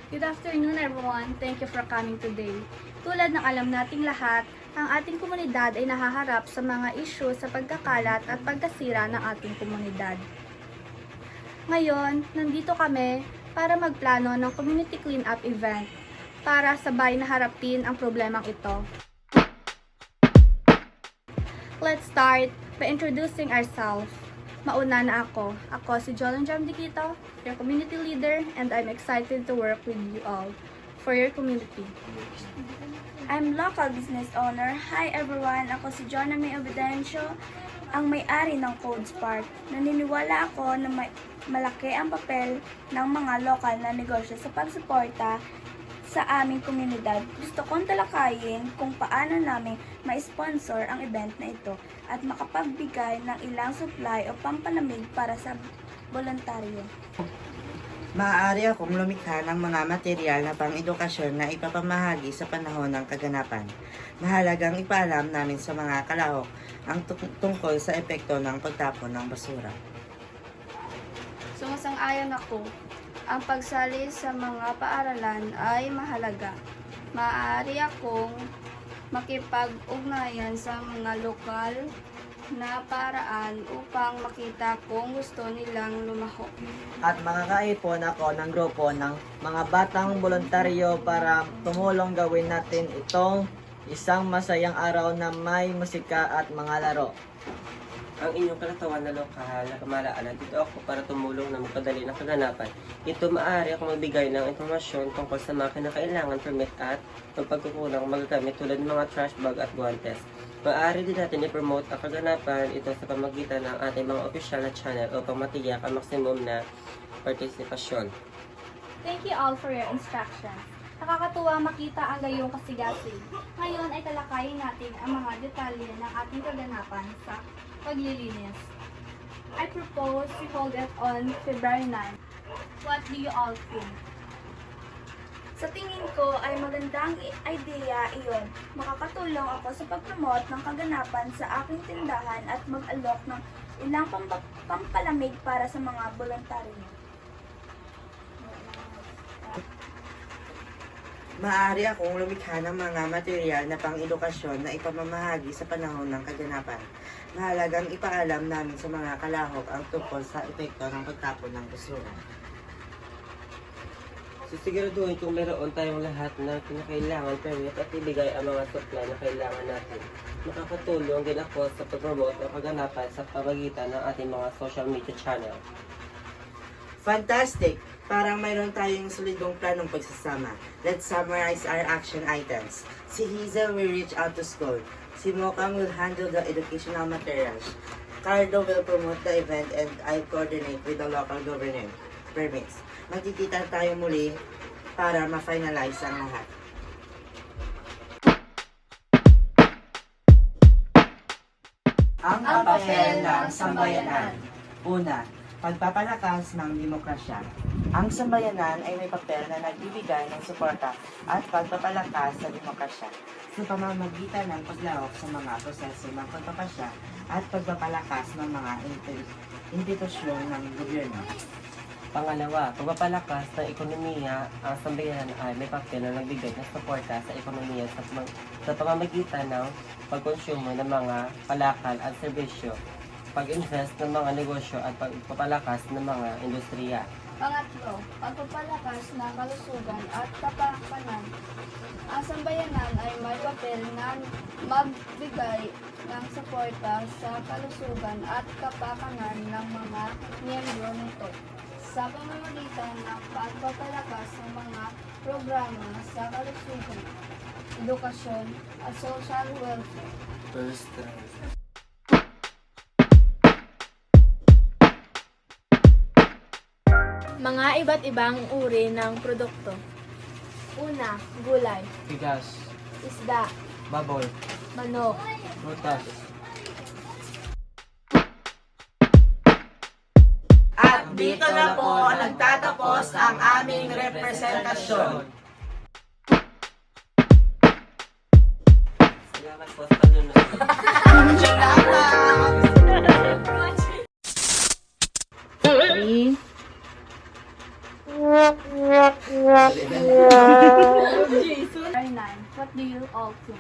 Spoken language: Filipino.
Good afternoon everyone. Thank you for coming today. Tulad ng alam nating lahat, ang ating komunidad ay nahaharap sa mga issue sa pagkakalat at pagkasira ng ating komunidad. Ngayon, nandito kami para magplano ng community cleanup event para sabay na harapin ang problemang ito. Let's start by introducing ourselves. Mauna na ako. Ako si Jolon Jam Diquito, your community leader, and I'm excited to work with you all for your community. I'm local business owner. Hi everyone, ako si Jonah May Ovidencio, ang may-ari ng Codes Park. Naniniwala ako na malaki ang papel ng mga lokal na negosyo sa pagsuporta sa aming komunidad. Gusto kong talakayin kung paano namin ma-sponsor ang event na ito at makapagbigay ng ilang supply o pampalamig para sa voluntaryo. Maaari akong lumikha ng mga material na pang-edukasyon na ipapamahagi sa panahon ng kaganapan. Mahalagang ipaalam namin sa mga kalahok ang tungkol sa epekto ng pagtapon ng basura. Sumasang-ayon ako. Ang pagsali sa mga paaralan ay mahalaga. Maaari akong makipag-ugnayan sa mga lokal na paraan upang makita kung gusto nilang lumahok. At makakaipon ako ng grupo ng mga batang voluntaryo para tumulong gawin natin itong isang masayang araw na may musika at mga laro. Ang inyong kalatawan na lokal na pamahalaan, dito ako para tumulong na magpadali ng kaganapan. Ito maaari akong magbigay ng informasyon tungkol sa mga kinakailangan permit at pagkukulang magagamit tulad ng mga trash bag at guantes. Maaari din natin i-promote ang kaganapan ito sa pamagitan ng ating mga opisyal na channel upang matiyak ang maximum na partisipasyon. Thank you all for your instructions. Nakakatuwa makita ang gayong kasigasig. Ngayon ay talakayin natin ang mga detalye ng ating kaganapan sa paglilinis. I propose we hold it on February 9. What do you all think? Sa tingin ko ay magandang idea iyon. Makakatulong ako sa pag-promote ng kaganapan sa aking tindahan at mag-alok ng ilang pampalamig para sa mga voluntaryo. Maaari akong lumikha ng mga material na pang-edukasyon na ipamamahagi sa panahon ng kaganapan. Mahalagang ipaalam namin sa mga kalahok ang tungkol sa epekto ng pagtapon ng basura. Sisiguraduhin kung mayroon tayong lahat ng kinakailangan permit at ibigay ang mga supply na kailangan natin. Makakatulong din ako sa pag-promote ng kaganapan sa pamagitan ng ating mga social media channel. Fantastic! Parang mayroon tayong solidong planong pagsasama. Let's summarize our action items. Si Hazel will reach out to school. Si Mokang will handle the educational materials. Cardo will promote the event and I coordinate with the local government permits. Magkikita tayo muli para ma-finalize ang lahat. Ang papel ng sambayanan. Una, pagpapalakas ng demokrasya. Ang sambayanan ay may papel na nagbibigay ng suporta at pagpapalakas sa demokrasya sa pamamagitan ng paglahok sa mga proseso ng pagpapasya at pagpapalakas ng mga institusyon ng gobyerno. Pangalawa, pagpapalakas ng ekonomiya. Ang sambayanan ay may papel na nagbigay ng suporta sa ekonomiya sa pamamagitan ng pagkonsumo ng mga palakal at serbisyo, pag-invest ng mga negosyo at pagpapalakas ng mga industriya. Pangatlo, pagpapalakas ng kalusugan at kapakanan. Ang sambayanan ay may papel na magbigay ng suporta sa kalusugan at kapakanan ng mga miyembro nito sa pamamagitan ng pagpapalakas ng mga programa sa kalusugan, edukasyon at social welfare. Mga iba't ibang uri ng produkto. Una, gulay, Bigas, isda, baboy, manok, prutas. At dito na po nagtatapos ang aming representasyon. Salamat po sa panonood. Three, Hernan, what do you all think?